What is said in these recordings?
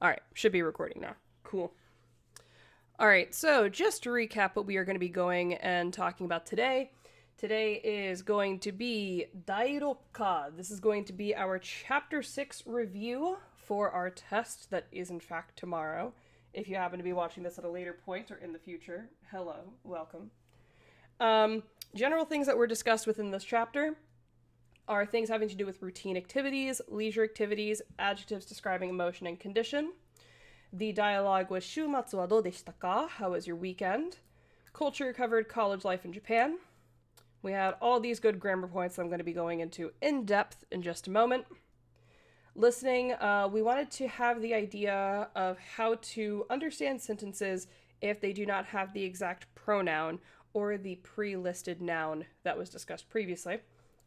All right, should be recording now. Cool. All right, so just to recap what we are going to be going and talking about today. Today is going to be Dairoka. This is going to be our Chapter 6 review for our test that is, in fact, tomorrow. If you happen to be watching this at a later point or in the future, hello, welcome. General things that were discussed within this chapter are things having to do with routine activities, leisure activities, adjectives describing emotion and condition. The dialogue was "Shumatsu wa dou deshita ka?" How was your weekend? Culture covered college life in Japan. We had all these good grammar points that I'm going to be going into in depth in just a moment. Listening, we wanted to have the idea of how to understand sentences if they do not have the exact pronoun or the pre-listed noun that was discussed previously.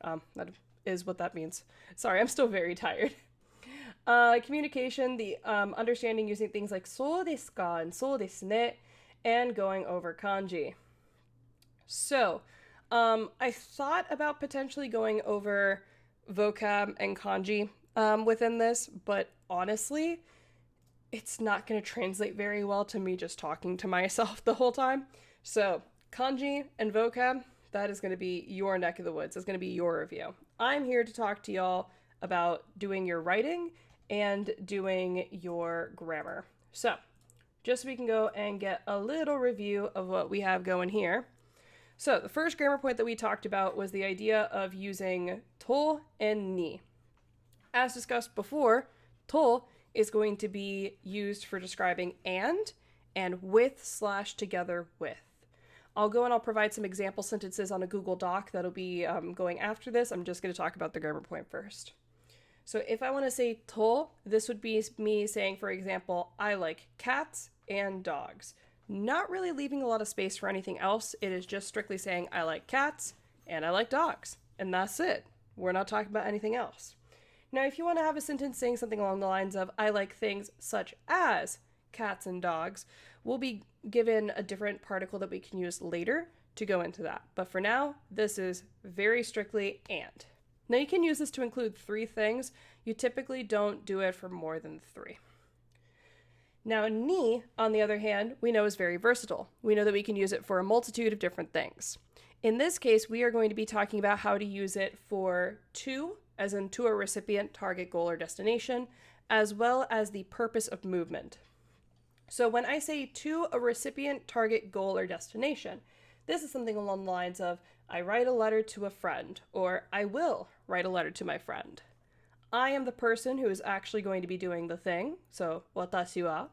That is what that means. Sorry, I'm still very tired. Communication, the understanding using things like "so desu ka" and "so desu ne," and going over kanji. So, I thought about potentially going over vocab and kanji within this, but honestly, it's not going to translate very well to me just talking to myself the whole time. So, kanji and vocab, that is going to be your neck of the woods. It's going to be your review. I'm here to talk to y'all about doing your writing and doing your grammar. So, just so we can go and get a little review of what we have going here. So, the first grammar point that we talked about was the idea of using to and ni. As discussed before, to is going to be used for describing and with / together with. I'll go and I'll provide some example sentences on a Google Doc that'll be going after this. I'm just going to talk about the grammar point first. So if I want to say to, this would be me saying, for example, I like cats and dogs. Not really leaving a lot of space for anything else. It is just strictly saying I like cats and I like dogs. And that's it. We're not talking about anything else. Now, if you want to have a sentence saying something along the lines of I like things such as cats and dogs, we'll be given a different particle that we can use later to go into that. But for now, this is very strictly and. Now, you can use this to include 3 things. You typically don't do it for more than 3. Now, ni, on the other hand, we know is very versatile. We know that we can use it for a multitude of different things. In this case, we are going to be talking about how to use it for to, as in to a recipient, target, goal, or destination, as well as the purpose of movement. So when I say to a recipient, target, goal, or destination, this is something along the lines of I write a letter to a friend, or I will write a letter to my friend. I am the person who is actually going to be doing the thing, so watashi wa.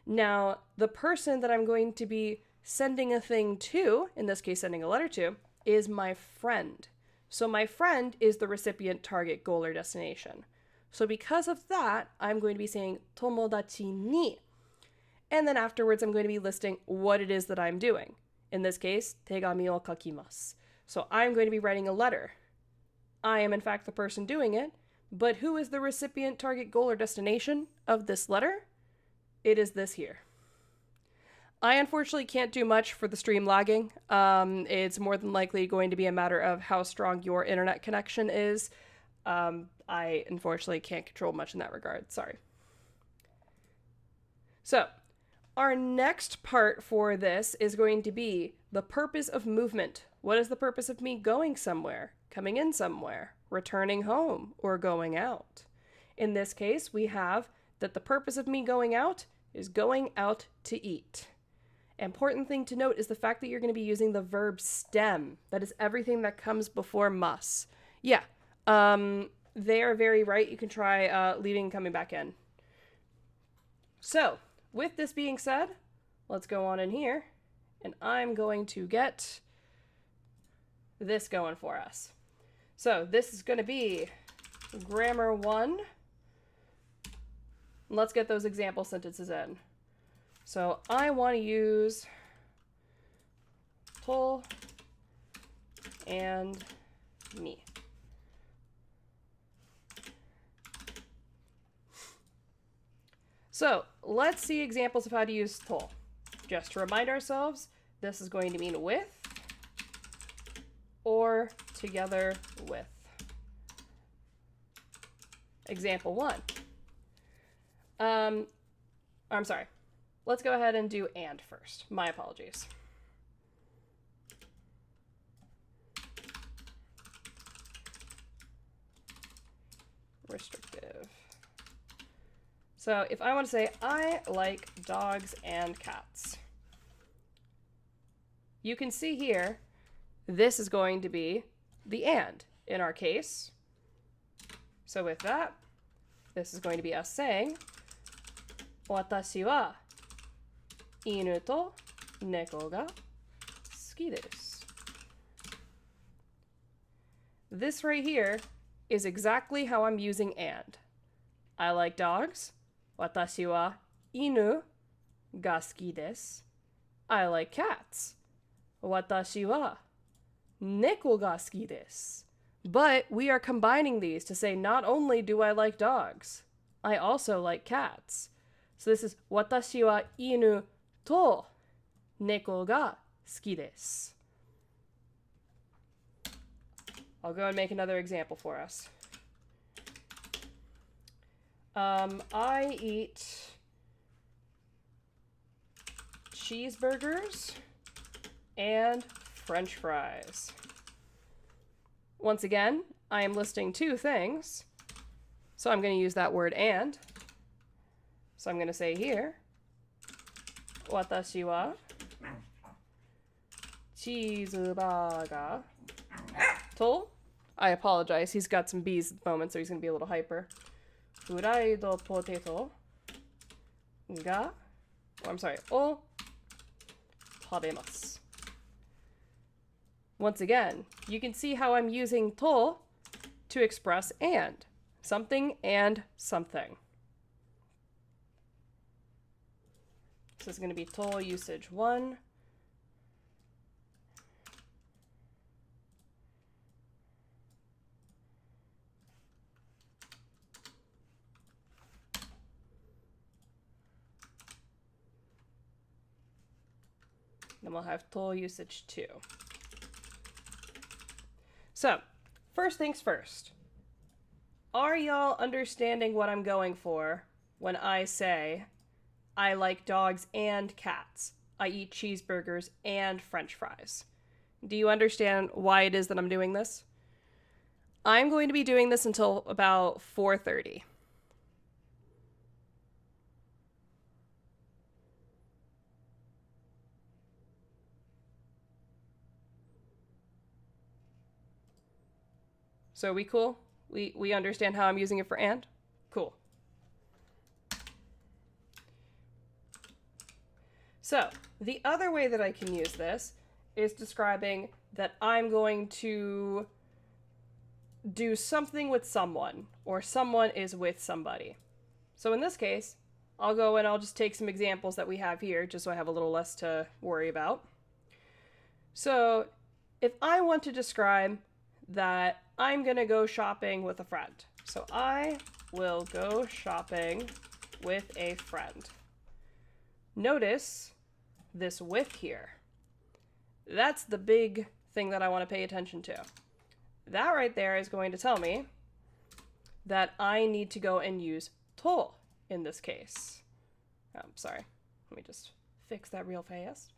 Now, the person that I'm going to be sending a thing to, in this case sending a letter to, is my friend. So my friend is the recipient, target, goal, or destination. So because of that, I'm going to be saying tomodachi ni. And then afterwards, I'm going to be listing what it is that I'm doing. In this case, tegami o kakimasu. So I'm going to be writing a letter. I am, in fact, the person doing it. But who is the recipient, target, goal, or destination of this letter? It is this here. I unfortunately can't do much for the stream lagging. It's more than likely going to be a matter of how strong your internet connection is. I unfortunately can't control much in that regard. Sorry. So, our next part for this is going to be the purpose of movement. What is the purpose of me going somewhere, coming in somewhere, returning home, or going out? In this case, we have that the purpose of me going out is going out to eat. Important thing to note is the fact that you're going to be using the verb stem. That is everything that comes before must. Yeah, they are very right. You can try leaving and coming back in. So, with this being said, let's go on in here, and I'm going to get this going for us. So this is going to be grammar 1. Let's get those example sentences in. So I want to use to and ni. So let's see examples of how to use to. Just to remind ourselves, this is going to mean with or together with. Example 1. I'm sorry. Let's go ahead and do and first. My apologies. Restrictive. So if I want to say, I like dogs and cats, you can see here, this is going to be the and in our case. So with that, this is going to be us saying, Watashi wa inu to neko ga suki desu. This right here is exactly how I'm using and. I like dogs. Watashi wa inu ga suki desu. I like cats. Watashi wa neko ga suki desu. But we are combining these to say not only do I like dogs, I also like cats. So this is watashi wa inu to neko ga suki desu. I'll go and make another example for us. I eat cheeseburgers and French fries. Once again, I am listing two things, so I'm going to use that word and. So I'm going to say here, watashi wa cheeseburger to, I apologize, he's got some bees at the moment, so he's going to be a little hyper. Fried potato ga, o tabemasu. Once again, you can see how I'm using to express and. Something and something. So this is going to be to usage 1. Then we'll have to usage 2. So, first things first. Are y'all understanding what I'm going for when I say I like dogs and cats? I eat cheeseburgers and French fries. Do you understand why it is that I'm doing this? I'm going to be doing this until about 4:30. So are we cool? We understand how I'm using it for and? Cool. So, the other way that I can use this is describing that I'm going to do something with someone, or someone is with somebody. So in this case, I'll go and I'll just take some examples that we have here, just so I have a little less to worry about. So, if I want to describe that I'm going to go shopping with a friend. So I will go shopping with a friend. Notice this with here. That's the big thing that I want to pay attention to. That right there is going to tell me that I need to go and use to in this case. Sorry. Let me just fix that real fast.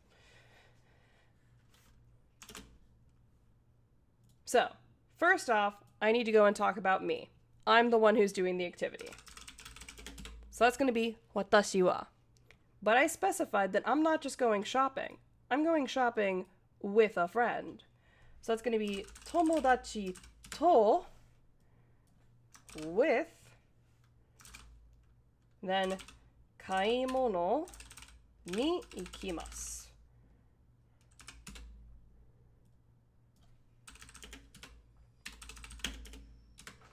So, first off, I need to go and talk about me. I'm the one who's doing the activity. So that's going to be watashi wa. But I specified that I'm not just going shopping. I'm going shopping with a friend. So that's going to be tomodachi to with, then kaimono ni ikimasu.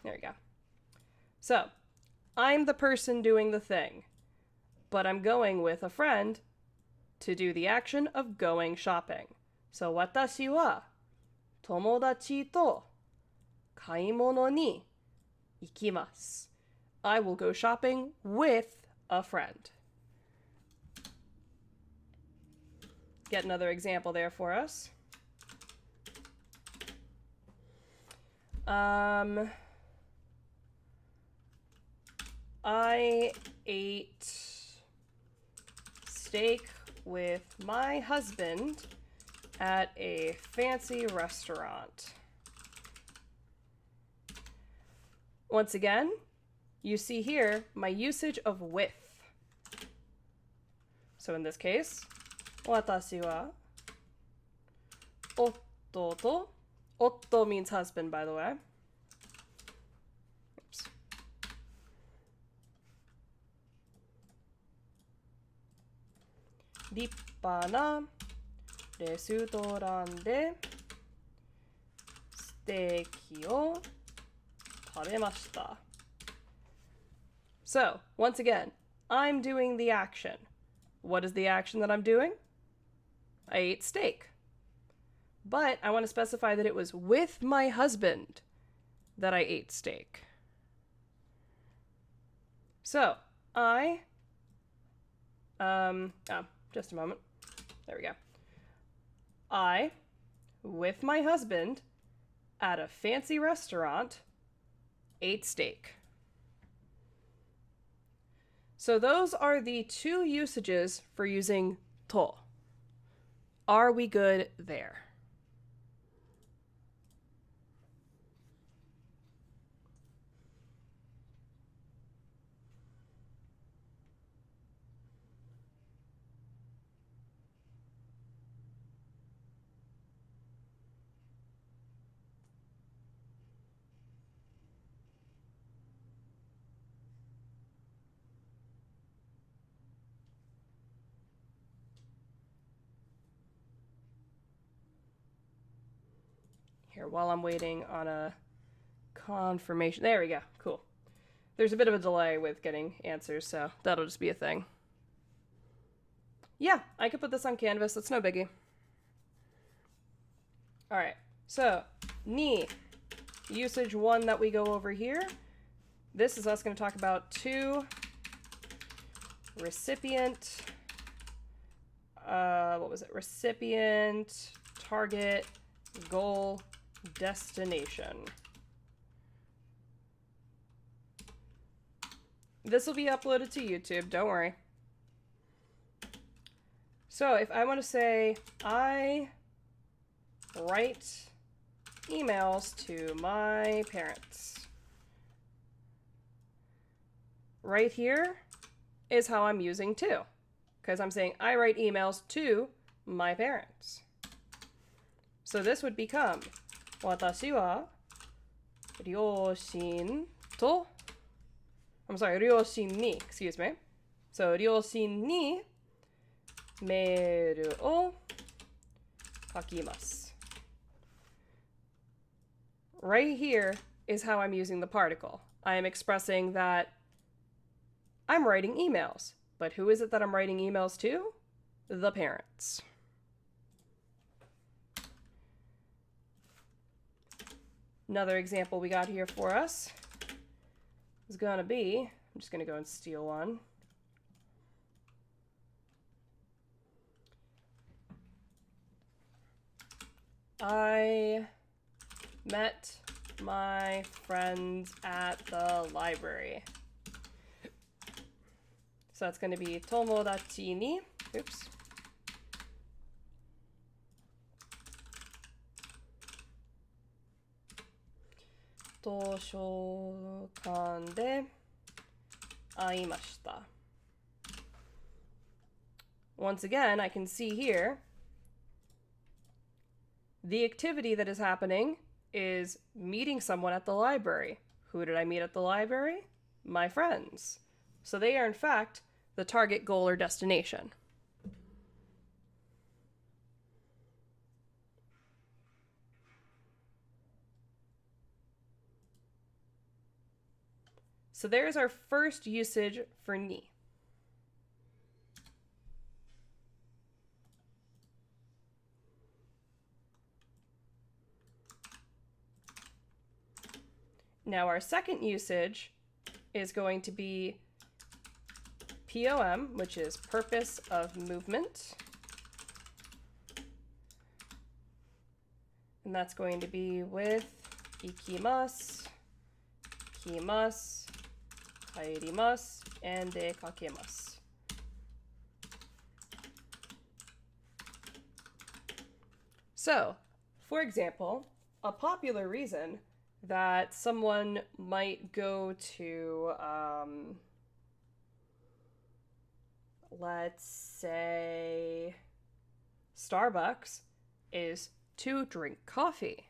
There we go. So, I'm the person doing the thing, but I'm going with a friend to do the action of going shopping. So, watashi wa tomodachi to kaimono ni ikimasu. I will go shopping with a friend. Get another example there for us. I ate steak with my husband at a fancy restaurant. Once again, you see here my usage of with. So in this case, 私は夫と Otto means husband, by the way. Oops. Rippana restoran de steaki o tabemashita. So, once again, I'm doing the action. What is the action that I'm doing? I ate steak. But I want to specify that it was with my husband that I ate steak. So, just a moment. There we go. I, with my husband, at a fancy restaurant, ate steak. So those are the two usages for using to. Are we good there? Here, while I'm waiting on a confirmation. There we go. Cool. There's a bit of a delay with getting answers, so that'll just be a thing. Yeah, I could put this on Canvas. That's no biggie. All right. So, ni, usage 1 that we go over here. This is us going to talk about to recipient. What was it? Recipient, target, goal, destination. This will be uploaded to YouTube, don't worry. So if I want to say, I write emails to my parents. Right here is how I'm using to, because I'm saying I write emails to my parents. So this would become 私は両親と I'm sorry, 両親に excuse me. So 両親にメールを書きます. Right here is how I'm using the particle. I am expressing that I'm writing emails. But who is it that I'm writing emails to? The parents. Another example we got here for us is going to be, I'm just going to go and steal one. I met my friends at the library. So that's going to be tomodachi ni, oops. Toshokan de aimashita. Once again, I can see here the activity that is happening is meeting someone at the library. Who did I meet at the library? My friends. So they are, in fact, the target, goal, or destination. So there's our first usage for ni. Now our second usage is going to be POM, which is purpose of movement. And that's going to be with ikimasu, kimasu, kaerimasu, en dekakemasu. So, for example, a popular reason that someone might go to, let's say, Starbucks is to drink coffee.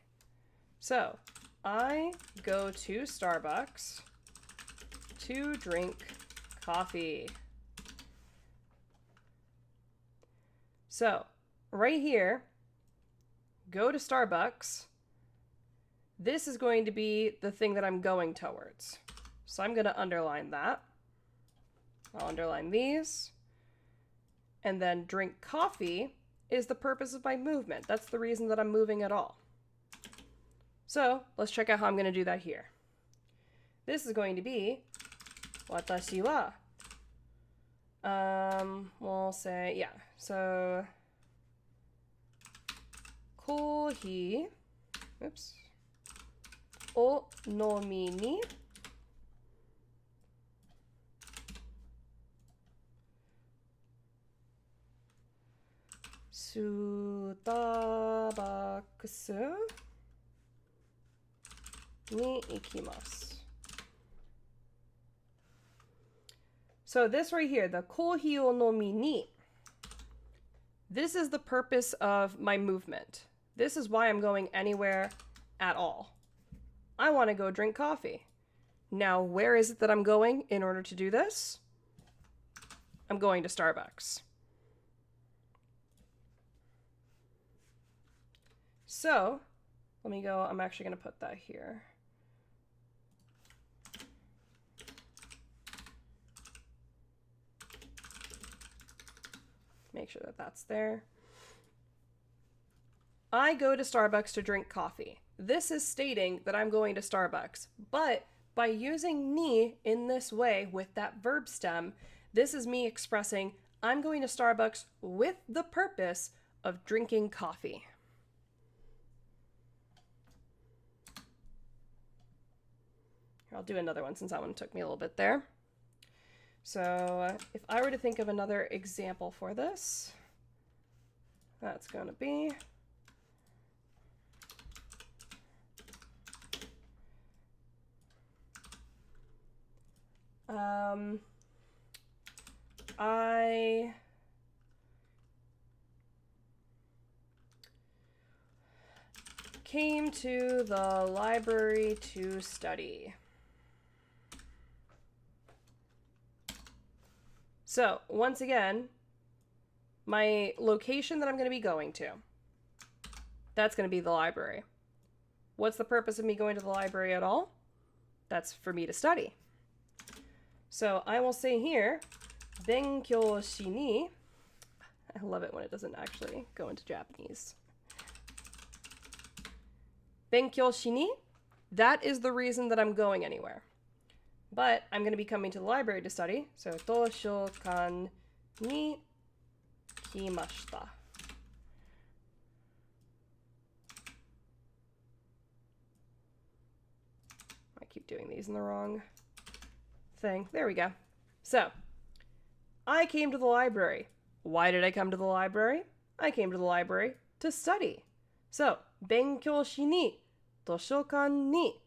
So, I go to Starbucks to drink coffee. So, right here, go to Starbucks. This is going to be the thing that I'm going towards. So I'm going to underline that. I'll underline these. And then drink coffee is the purpose of my movement. That's the reason that I'm moving at all. So let's check out how I'm going to do that here. This is going to be watashi wa. We'll say, yeah. So, kohi, oops, o nomi ni Starbucks ni ikimasu. So this right here, the kohi o nomi ni, this is the purpose of my movement. This is why I'm going anywhere at all. I want to go drink coffee. Now, where is it that I'm going in order to do this? I'm going to Starbucks. So, let me go, I'm actually going to put that here. Make sure that that's there. I go to Starbucks to drink coffee. This is stating that I'm going to Starbucks, but by using ni in this way with that verb stem, this is me expressing I'm going to Starbucks with the purpose of drinking coffee. I'll do another one since that one took me a little bit there. So if I were to think of another example for this, that's going to be I came to the library to study. So, once again, my location that I'm going to be going to, that's going to be the library. What's the purpose of me going to the library at all? That's for me to study. So, I will say here, benkyou shi ni. I love it when it doesn't actually go into Japanese. Benkyou shi ni, that is the reason that I'm going anywhere. But I'm going to be coming to the library to study. So, toshokan ni kimashita. I keep doing these in the wrong thing. There we go. So, I came to the library. Why did I come to the library? I came to the library to study. So, benkyou shi ni toshokan ni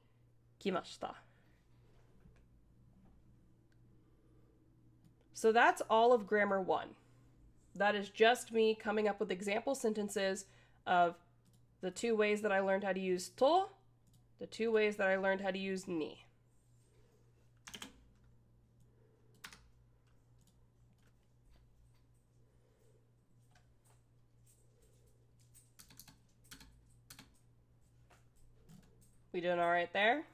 kimashita. So that's all of grammar 1. That is just me coming up with example sentences of the 2 ways that I learned how to use to, the 2 ways that I learned how to use ni. We doing all right there?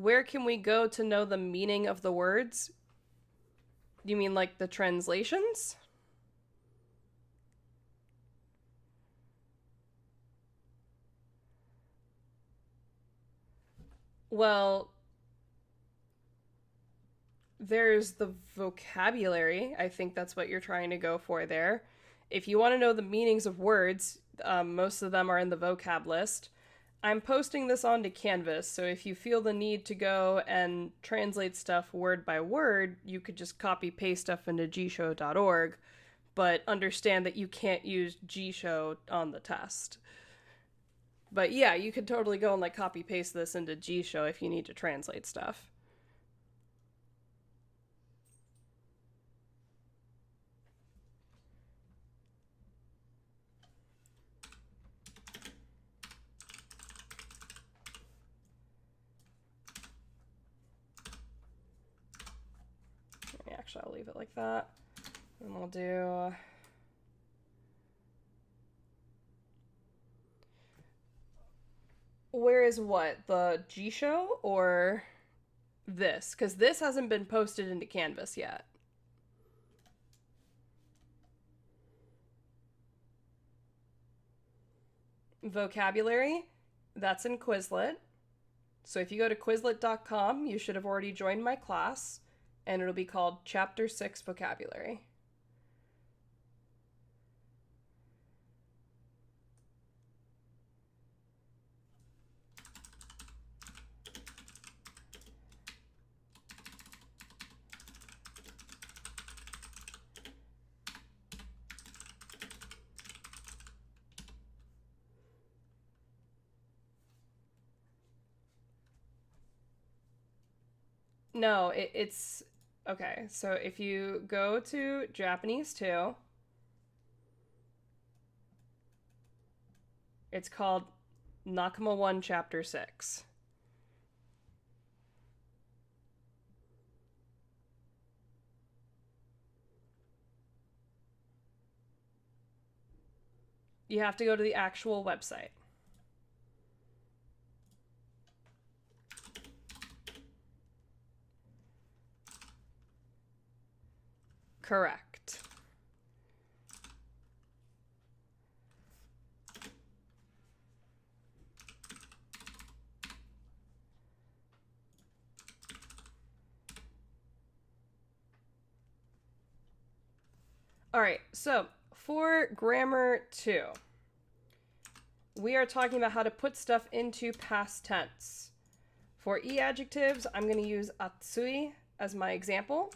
where can we go to know the meaning of the words? You mean like the translations? Well, there's the vocabulary. I think that's what you're trying to go for there. If you want to know the meanings of words, most of them are in the vocab list. I'm posting this onto Canvas, so if you feel the need to go and translate stuff word by word, you could just copy paste stuff into gshow.org, but understand that you can't use gshow on the test. But yeah, you could totally go and like copy paste this into gshow if you need to translate stuff. Actually, I'll leave it like that. And we'll do... Where is what? The G-Show or this? Because this hasn't been posted into Canvas yet. Vocabulary, that's in Quizlet. So if you go to Quizlet.com, you should have already joined my class, and it'll be called Chapter 6 Vocabulary. No, it's... Okay, so if you go to Japanese 2, it's called Nakama 1 Chapter 6. You have to go to the actual website. Correct. All right, so for grammar 2, we are talking about how to put stuff into past tense. For e-adjectives, I'm going to use atsui as my example.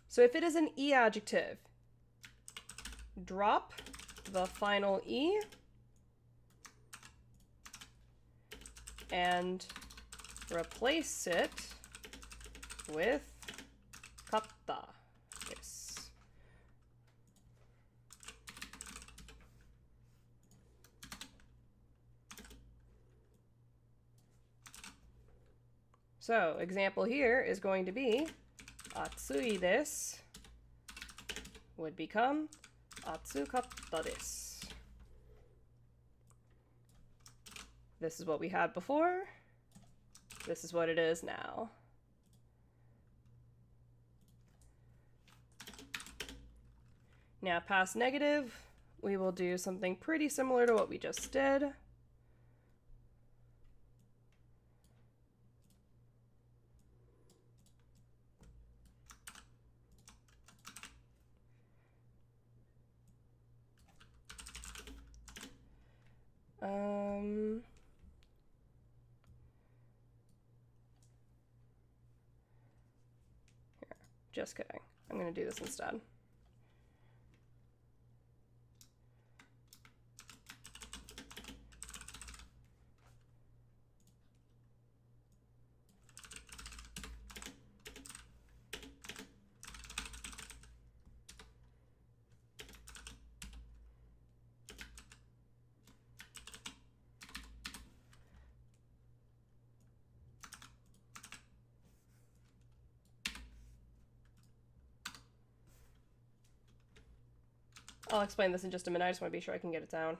So if it is an e-adjective, drop the final e and replace it with katta desu. So example here is going to be atsui desu would become atsukatta desu. This is what we had before. This is what it is now. Now, past negative, we will do something pretty similar to what we just did. Here, just kidding. I'm going to do this instead. I'll explain this in just a minute. I just want to be sure I can get it down.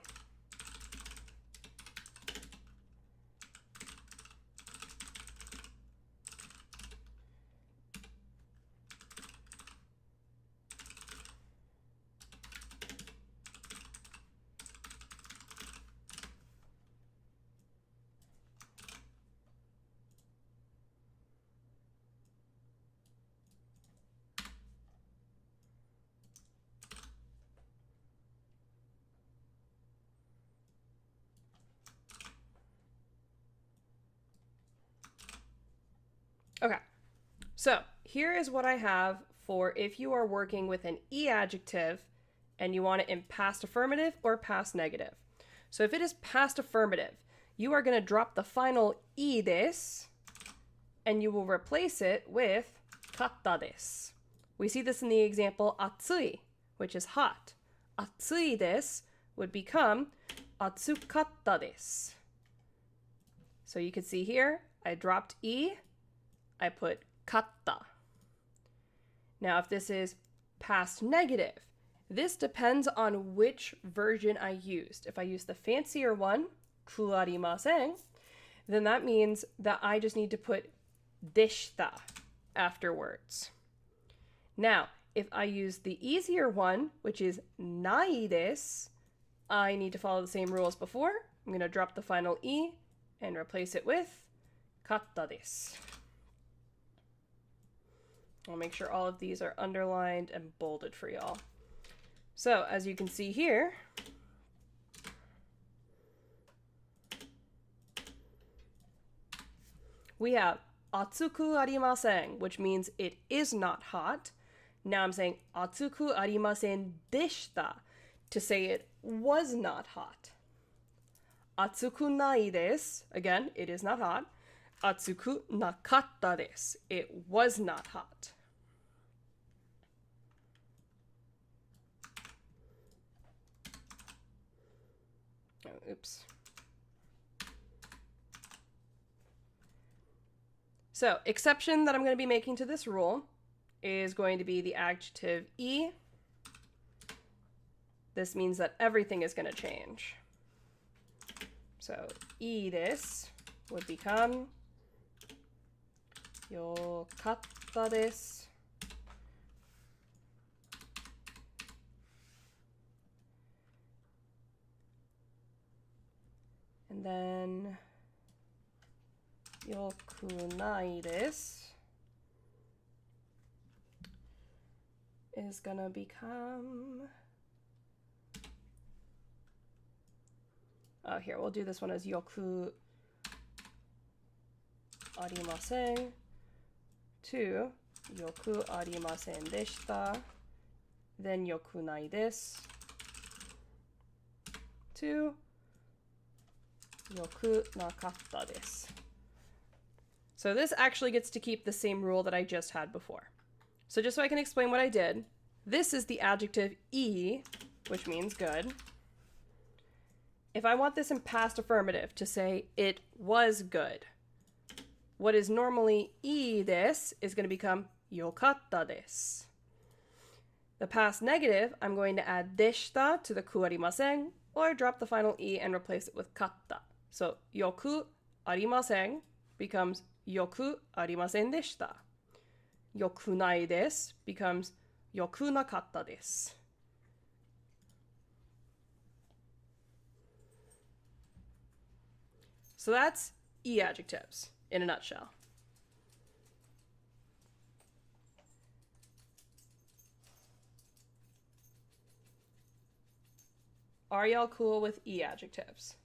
Okay, so here is what I have for if you are working with an E adjective and you want it in past affirmative or past negative. So if it is past affirmative, you are going to drop the final E des and you will replace it with katta desu. We see this in the example atsui, which is hot. Atsui desu would become atsukatta desu. So you can see here, I dropped E, I put katta. Now if this is past negative, this depends on which version I used. If I use the fancier one, ku arimasen, then that means that I just need to put deshita afterwards. Now, if I use the easier one, which is nai desu, I need to follow the same rule as before. I'm going to drop the final E and replace it with katta desu. I'll make sure all of these are underlined and bolded for y'all. So, as you can see here, we have atsuku arimasen, which means it is not hot. Now I'm saying atsuku arimasen deshita to say it was not hot. Atsuku nai desu, again, it is not hot. Atsuku nakatta desu, it was not hot. Oh, oops. So, exception that I'm going to be making to this rule is going to be the adjective e. This means that everything is going to change. So, e desu would become yokatta desu. And then yokunai desu is gonna become, oh, here, we'll do this one as yoku arimasen to yoku arimasen deshita, then yokunai desu to yoku nakatta desu. So this actually gets to keep the same rule that I just had before. So just so I can explain what I did, this is the adjective e, which means good. If I want this in past affirmative to say it was good, what is normally e desu is going to become yokatta desu. The past negative, I'm going to add deshita to the ku arimasen, or drop the final e and replace it with katta. So yoku arimasen becomes yoku arimasen deshita. Yokunai desu becomes yoku nakatta desu. So that's e adjectives in a nutshell. Are y'all cool with e adjectives?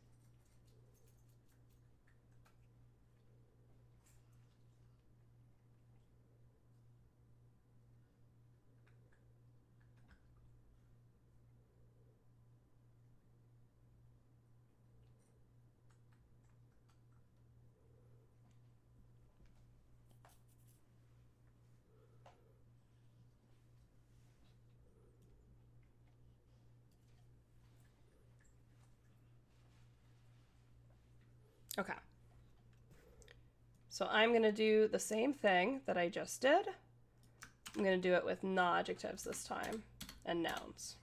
Okay. So I'm going to do the same thing that I just did. I'm going to do it with na adjectives this time and nouns.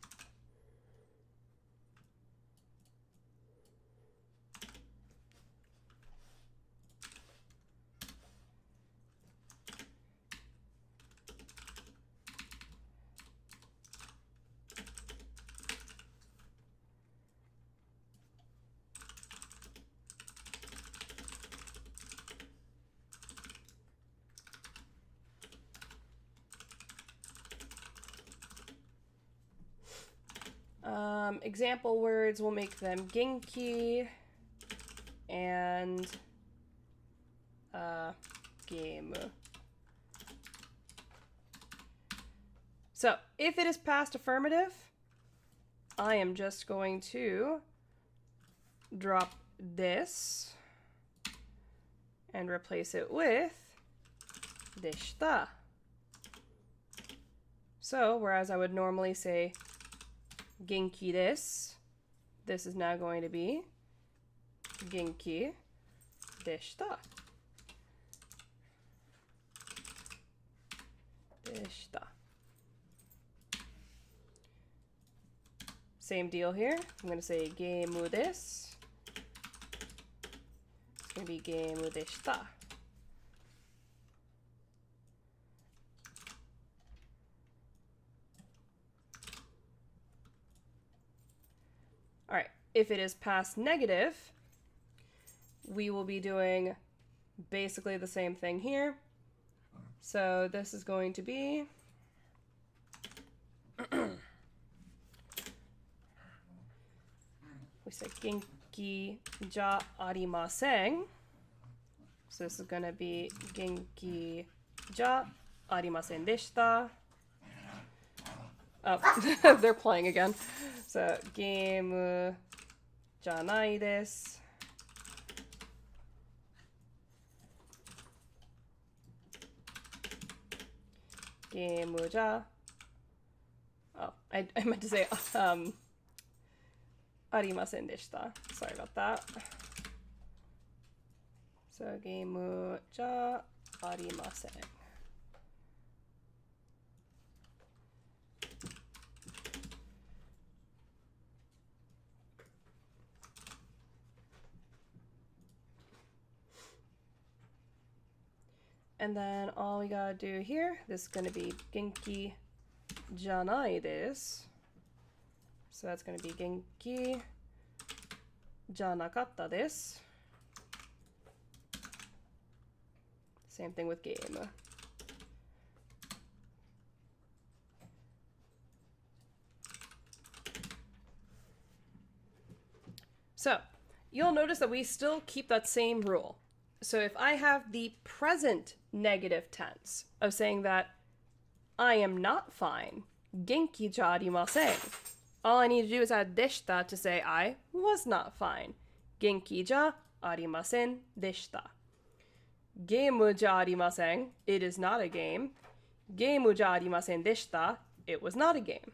Example words, we'll make them genki and game. So if it is past affirmative, I am just going to drop this and replace it with deshita. So whereas I would normally say genki desu, this is now going to be genki deshita. Deshita. Same deal here. I'm going to say geimu desu. It's going to be geimu deshita. All right, if it is past negative, we will be doing basically the same thing here. So this is going to be we say genki ja arimasen. So this is going to be genki ja arimasen deshita. Oh, they're playing again. So, geimu janai desu. Geimu ja. Oh, I meant to say arimasen deshita. Sorry about that. So, geimu ja arimasen. And then all we gotta do here, this is gonna be genki janai desu. So that's gonna be genki janakatta desu. Same thing with game. So you'll notice that we still keep that same rule. So if I have the present negative tense of saying that I am not fine, genki ja arimasen, all I need to do is add deshita to say I was not fine. Genki ja arimasen deshita. Geimu ja arimasen, it is not a game. Geimu ja arimasen deshita, it was not a game.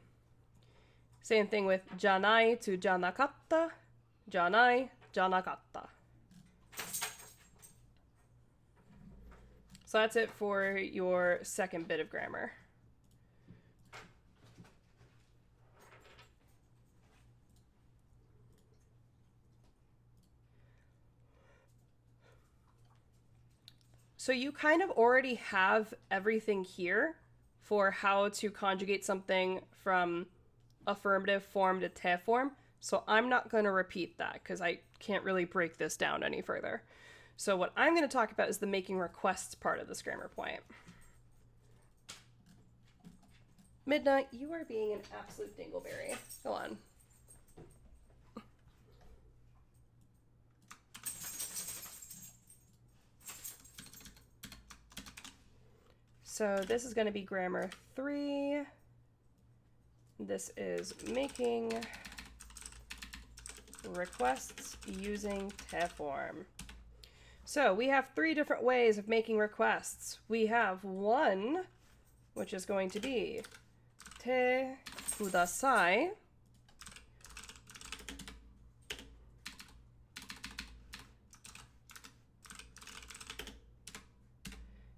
Same thing with janai to janakatta, janai, janakatta. So that's it for your second bit of grammar. So you kind of already have everything here for how to conjugate something from affirmative form to te form. So I'm not going to repeat that because I can't really break this down any further. So what I'm going to talk about is the making requests part of this grammar point. Midnight, you are being an absolute dingleberry. Go on. So this is going to be grammar 3. This is making requests using te form. So we have 3 different ways of making requests. We have one, which is going to be te kudasai.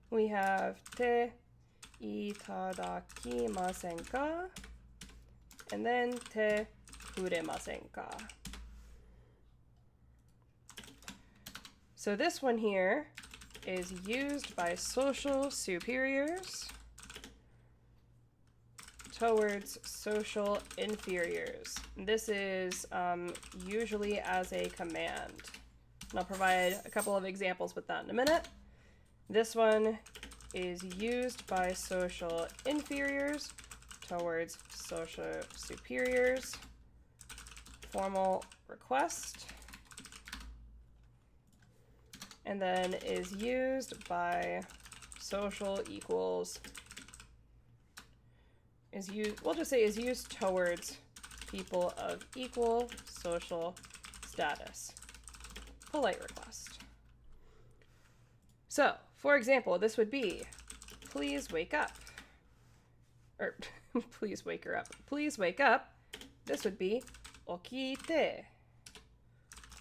We have te itadakimasen ka, and then te kuremasen ka. So this one here is used by social superiors towards social inferiors. This is usually as a command. And I'll provide a couple of examples with that in a minute. This one is used by social inferiors towards social superiors formal request, and then is used by social equals, is used, we'll just say is used towards people of equal social status. Polite request. So, for example, this would be, please wake up. Or, please wake her up. Please wake up. This would be, okite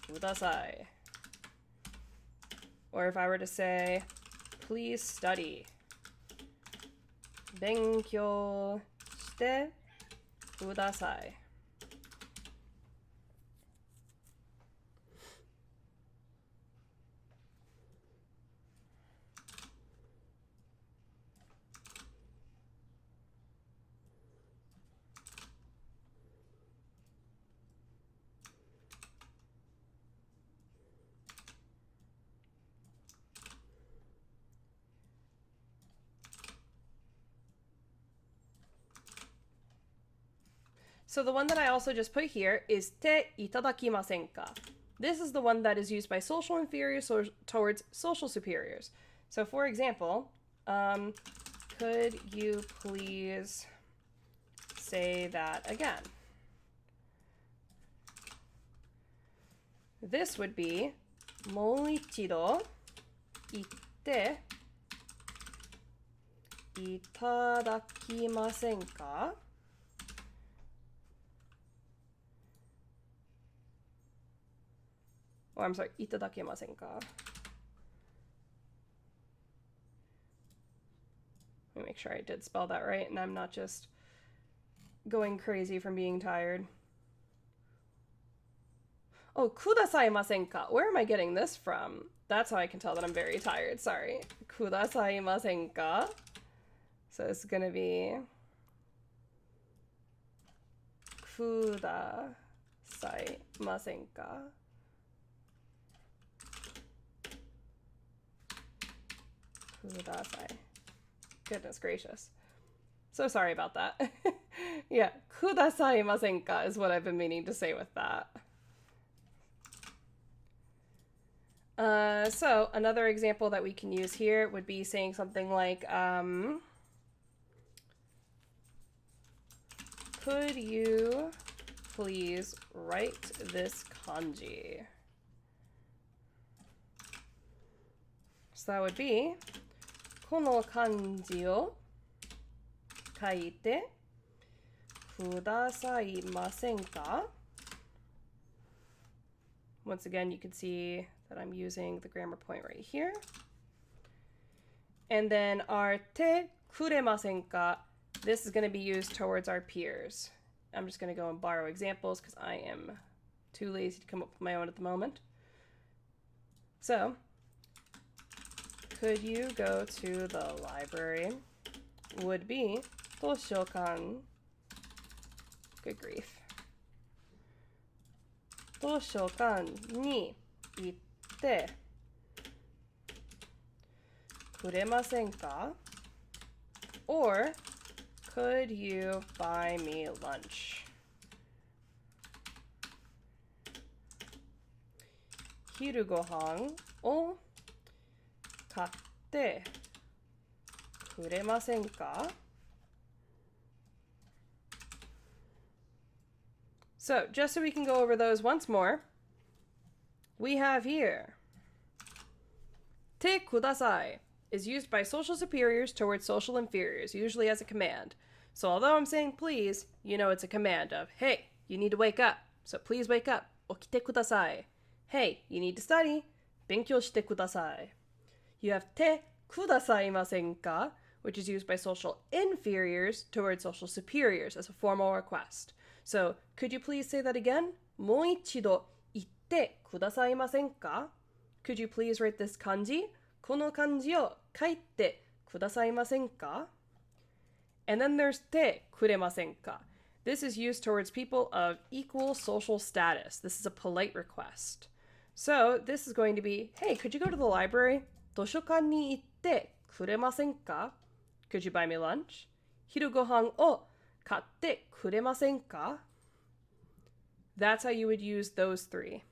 kudasai. Or if I were to say, please study. Benkyou shite kudasai. So the one that I also just put here is te itadakimasen ka. This is the one that is used by social inferiors towards social superiors. So for example, could you please say that again? This would be moichido itte itadakimasen ka? Oh, I'm sorry, itadakimasen ka. Let me make sure I did spell that right and I'm not just going crazy from being tired. Oh, kudasaimasen ka. Where am I getting this from? That's how I can tell that I'm very tired. Sorry. Kudasaimasen ka. So it's gonna be kudasaimasen ka. Kudasai. Goodness gracious. So sorry about that. Yeah, kudasaimasen ka is what I've been meaning to say with that. So another example that we can use here would be saying something like, could you please write this kanji? So that would be, kono kanji o kaite kudasaimasen ka? Once again, you can see that I'm using the grammar point right here. And then our te kuremasen ka, this is going to be used towards our peers. I'm just going to go and borrow examples because I am too lazy to come up with my own at the moment. So, could you go to the library? Would be toshokan. Good grief. Toshokan ni itte kuremasen ka? Or could you buy me lunch? Hiru gohan o katte kuremasen ka? So, just so we can go over those once more, we have here, te kudasai is used by social superiors towards social inferiors, usually as a command. So although I'm saying please, you know it's a command of, hey, you need to wake up, so please wake up, okite kudasai. Hey, you need to study, benkyou shite kudasai. You have te kudasaimasen ka, which is used by social inferiors towards social superiors as a formal request. So, could you please say that again? Moichido itte kudasaimasen ka? Could you please write this kanji? Kono kanji o kaite kudasaimasen ka? And then there's te kuremasen ka. This is used towards people of equal social status. This is a polite request. So, this is going to be, hey, could you go to the library? Toshokan ni itte kuremasen ka? Could you buy me lunch? Hiru gohan o katte kuremasen ka? That's how you would use those three.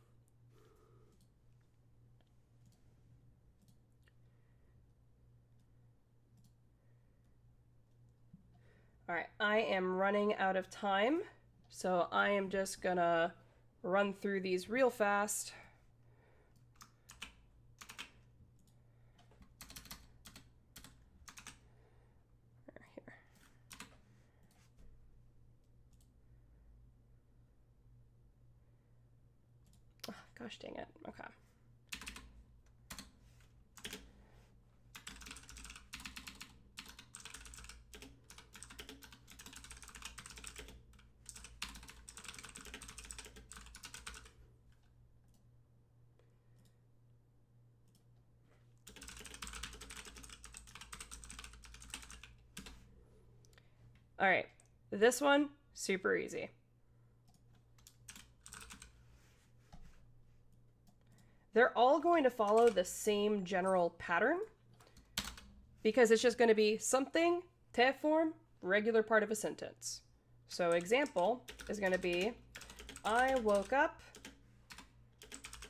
All right, I am running out of time, so I am just gonna run through these real fast. Here. Oh, gosh dang it. Okay. All right, this one, super easy. They're all going to follow the same general pattern because it's just going to be something, te form, regular part of a sentence. So example is going to be, I woke up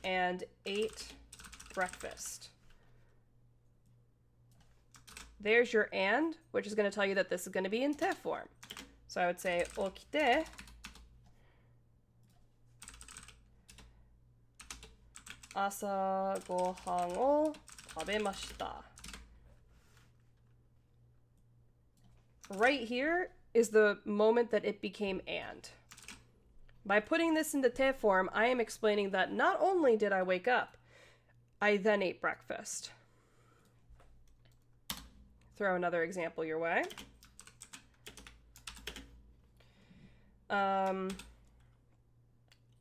and ate breakfast. There's your and, which is going to tell you that this is going to be in te form. So I would say, okite, asa gohan o tabemashita. Right here is the moment that it became and. By putting this into te form, I am explaining that not only did I wake up, I then ate breakfast. Throw another example your way.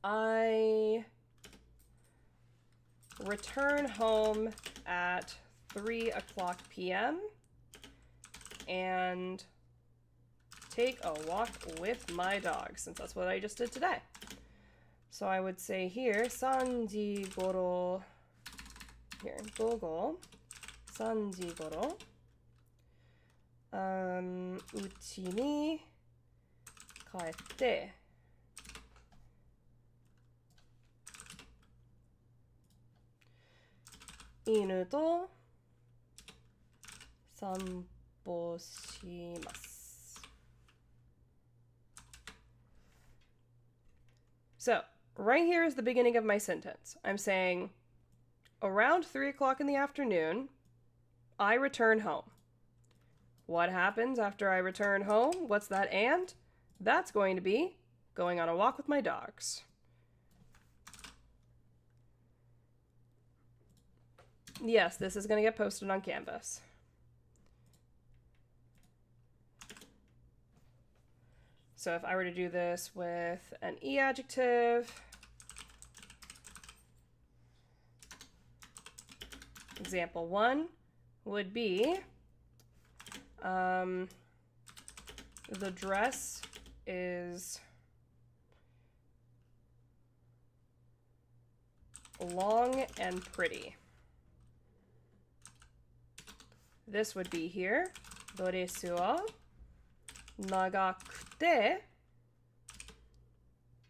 I return home at 3:00 p.m. and take a walk with my dog, since that's what I just did today. So I would say here, 3時頃, here, 午後3時頃, うちに帰って犬と散歩します。So, right here is the beginning of my sentence. I'm saying, around 3:00 in the afternoon, I return home. What happens after I return home? What's that and? That's going to be going on a walk with my dogs. Yes, this is going to get posted on Canvas. So if I were to do this with an E adjective, example 1 would be, the dress is long and pretty. This would be here, ドレスは長くて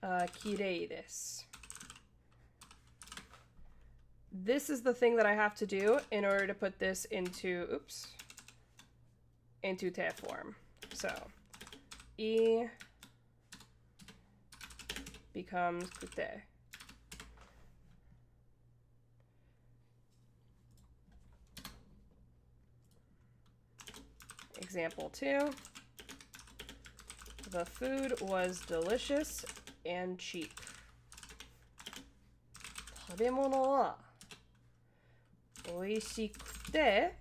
綺麗です。This is the thing that I have to do in order to put this into, into te form. So, I becomes kute. Example 2. The food was delicious and cheap. 食べ物は美味しくて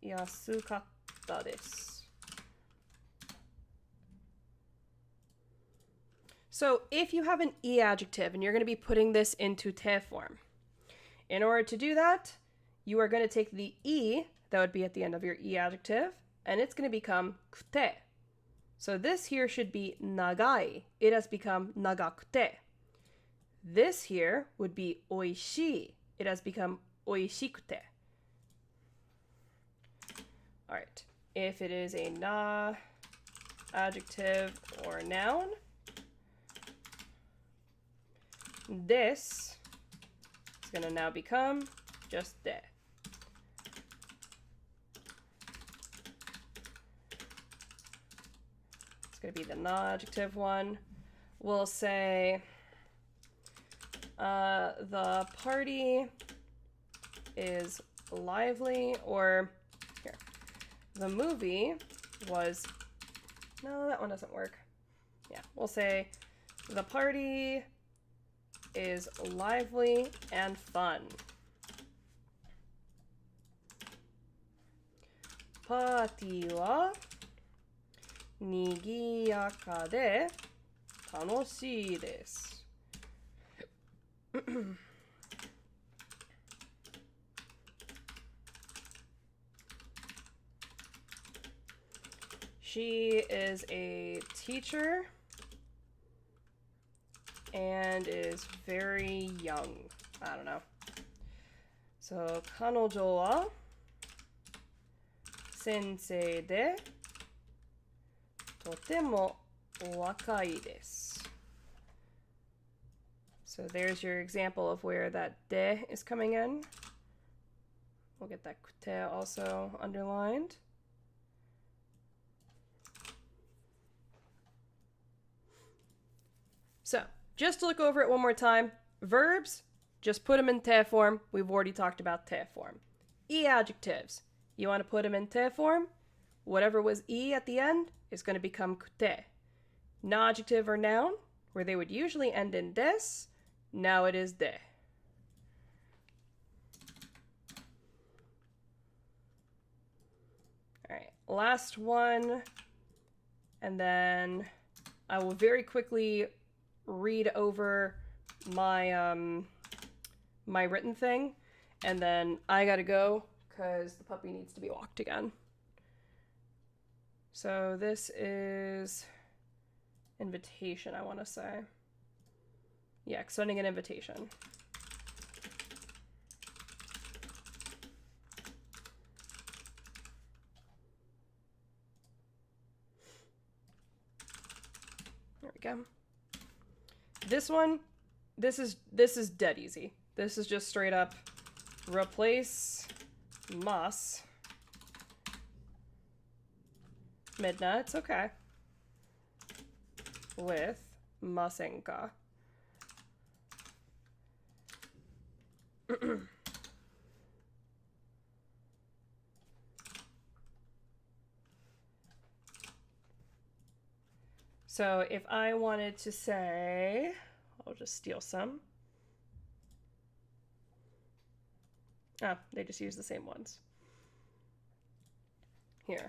安かったです。So if you have an E adjective and you're going to be putting this into te form, in order to do that, you are going to take the E that would be at the end of your E adjective, and it's going to become kute. So this here should be nagai. It has become nagakute. This here would be oishii. It has become oishikute. All right. if it is a na, adjective, or noun. This is going to now become just de. It's going to be the na adjective one. We'll say the party is lively, or here, the movie was, no, that one doesn't work. Yeah, we'll say the party is lively and fun. Party wa nigiyaka de tanoshii desu. She is a teacher and is very young. I don't know. So, 彼女は先生でとても若いです。So there's your example of where that de is coming in. We'll get that kute also underlined. So, just to look over it one more time, verbs, just put them in te form. We've already talked about te form. E adjectives, you want to put them in te form. Whatever was e at the end is going to become kute. Na adjective or noun, where they would usually end in des, now it is de. All right, last one, and then I will very quickly read over my my written thing, and then I gotta go because the puppy needs to be walked again. So this is invitation, I want to say. Yeah, sending an invitation. There we go. This one, this is dead easy. This is just straight up replace mas. Midna, it's okay. With masenka. So if I wanted to say, I'll just steal some. Oh, they just use the same ones. Here.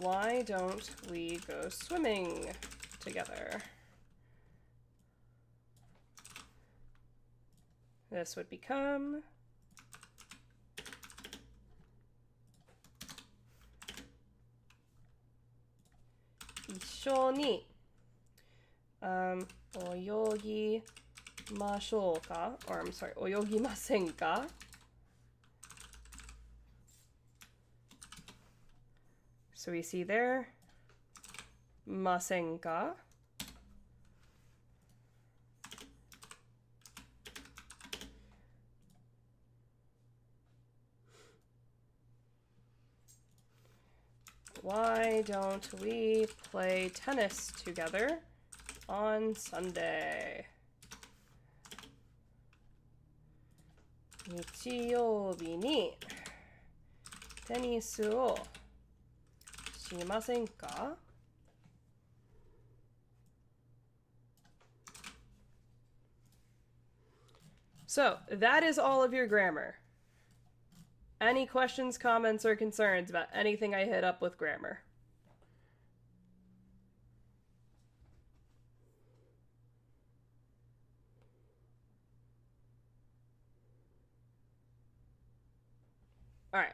Why don't we go swimming together? This would become "一緒に泳ぎましょうか?" or I'm sorry, 泳ぎませんか? So we see there, ませんか? Why don't we play tennis together on Sunday? 日曜日にテニスをしませんか? So, that is all of your grammar. Any questions, comments, or concerns about anything I hit up with grammar? All right.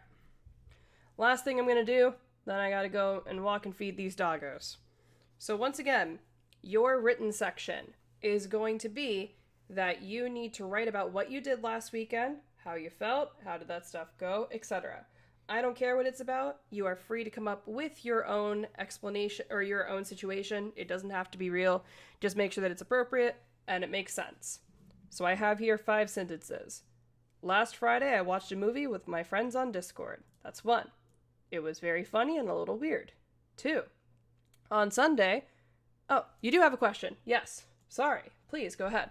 Last thing I'm going to do, then I got to go and walk and feed these doggos. So once again, your written section is going to be that you need to write about what you did last weekend, how you felt, how did that stuff go, etc. I don't care what it's about. You are free to come up with your own explanation or your own situation. It doesn't have to be real. Just make sure that it's appropriate and it makes sense. So I have here 5 sentences. Last Friday, I watched a movie with my friends on Discord. That's 1. It was very funny and a little weird. 2. On Sunday... Oh, you do have a question. Yes. Sorry. Please, go ahead.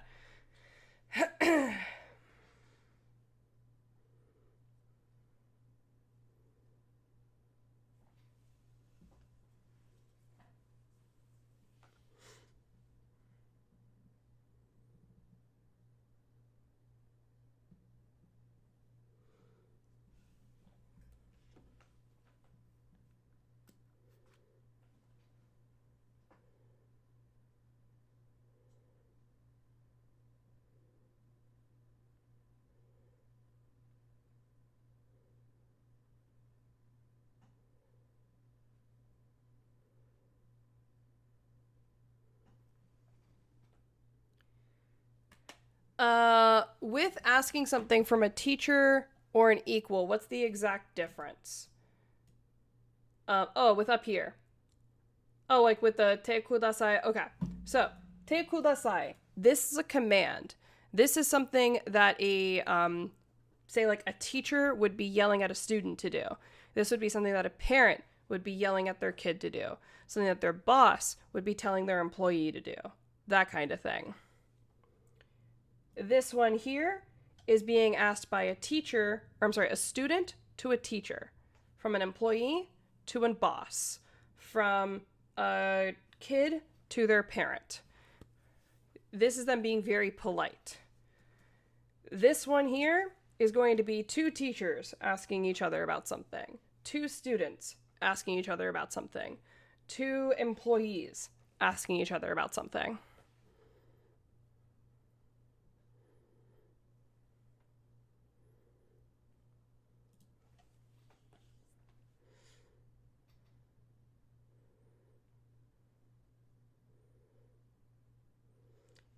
With asking something from a teacher or an equal, what's the exact difference? With up here. Oh, like with the te kudasai. Okay. So, te kudasai. This is a command. This is something that say like a teacher would be yelling at a student to do. This would be something that a parent would be yelling at their kid to do. Something that their boss would be telling their employee to do. That kind of thing. This one here is being asked by a student to a teacher, from an employee to a boss, from a kid to their parent. This is them being very polite. This one here is going to be 2 teachers asking each other about something, 2 students asking each other about something, 2 employees asking each other about something.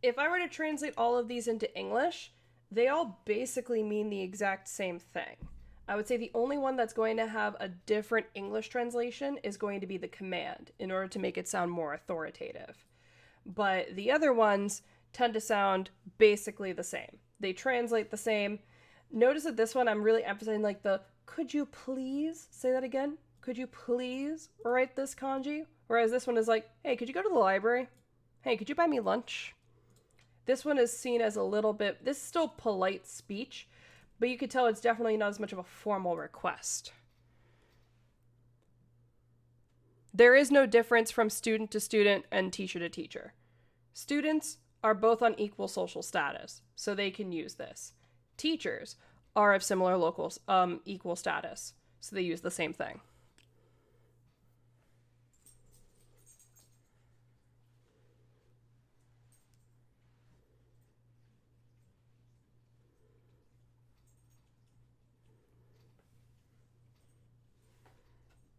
If I were to translate all of these into English, they all basically mean the exact same thing. I would say the only one that's going to have a different English translation is going to be the command, in order to make it sound more authoritative. But the other ones tend to sound basically the same. They translate the same. Notice that this one I'm really emphasizing like the, could you please say that again? Could you please write this kanji? Whereas this one is like, hey, could you go to the library? Hey, could you buy me lunch? This one is seen as a little bit, this is still polite speech, but you could tell it's definitely not as much of a formal request. There is no difference from student to student and teacher to teacher. Students are both on equal social status, so they can use this. Teachers are of similar equal status, so they use the same thing.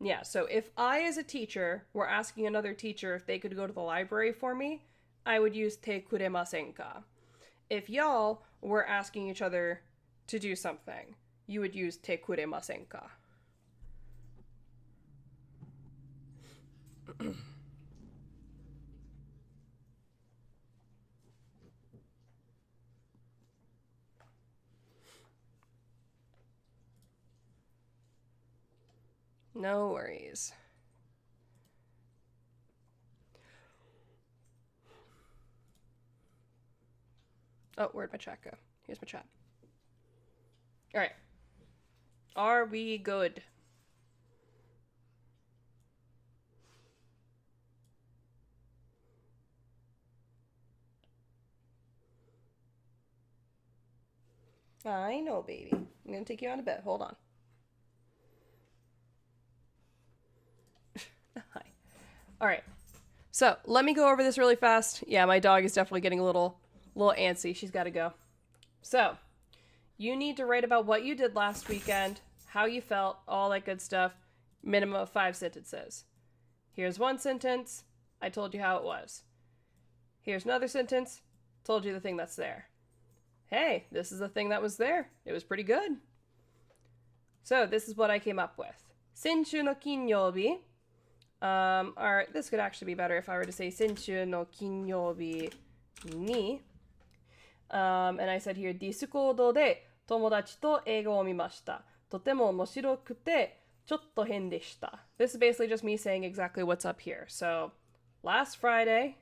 Yeah, so if I, as a teacher, were asking another teacher if they could go to the library for me, I would use te kuremasen ka. If y'all were asking each other to do something, you would use te kuremasen ka. No worries. Oh, where'd my chat go? Here's my chat. All right. Are we good? I know, baby. I'm gonna take you on to bed. Hold on. Hi. All right. So let me go over this really fast. Yeah, my dog is definitely getting a little antsy. She's got to go. So you need to write about what you did last weekend, how you felt, all that good stuff. Minimum of 5 sentences. Here's 1 sentence. I told you how it was. Here's another sentence. Told you the thing that's there. Hey, this is the thing that was there. It was pretty good. So this is what I came up with. 先週の金曜日 or this could actually be better if I were to say 先週の金曜日に and I said here ディスコードで友達と映画を見ました。とても面白くてちょっと変でした。This is basically just me saying exactly what's up here. So last Friday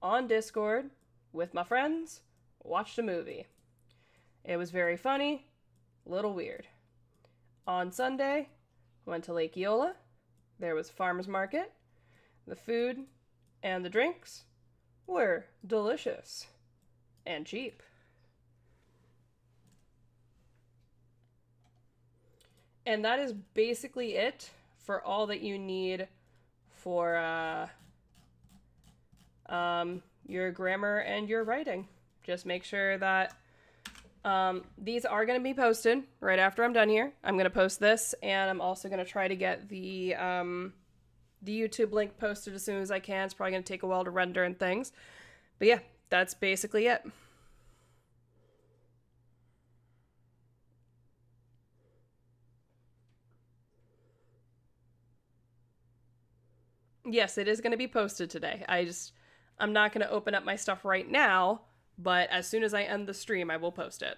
on Discord with my friends, watched a movie. It was very funny, a little weird. On Sunday, went to Lake Eola. There was farmer's market. The food and the drinks were delicious and cheap. And that is basically it for all that you need for your grammar and your writing. Just make sure that these are going to be posted right after I'm done here. I'm going to post this, and I'm also going to try to get the YouTube link posted as soon as I can. It's probably going to take a while to render and things. But yeah, that's basically it. Yes, it is going to be posted today. I'm not going to open up my stuff right now, but as soon as I end the stream, I will post it.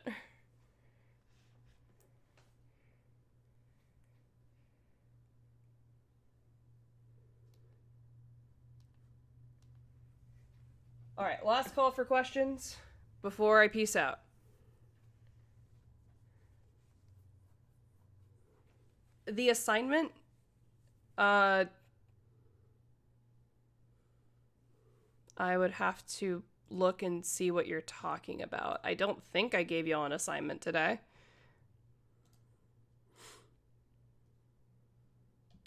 All right, last call for questions before I peace out. The assignment, I would have to look and see what you're talking about. I don't think I gave you all an assignment today.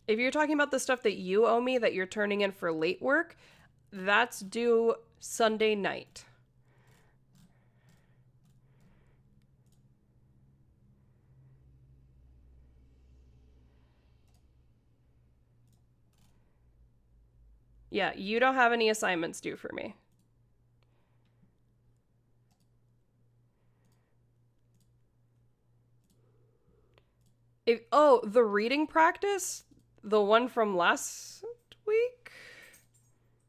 If you're talking about the stuff that you owe me that you're turning in for late work, that's due Sunday night. Yeah, you don't have any assignments due for me. The reading practice? The one from last week?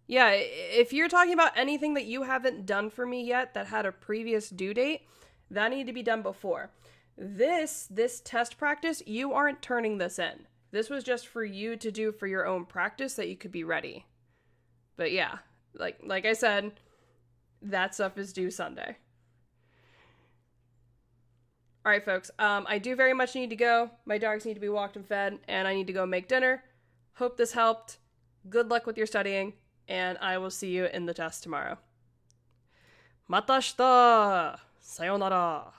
Yeah, if you're talking about anything that you haven't done for me yet that had a previous due date, that needed to be done before. This test practice, you aren't turning this in. This was just for you to do for your own practice that you could be ready. But yeah, like I said, that stuff is due Sunday. All right, folks, I do very much need to go. My dogs need to be walked and fed, and I need to go make dinner. Hope this helped. Good luck with your studying, and I will see you in the test tomorrow. また明日さよなら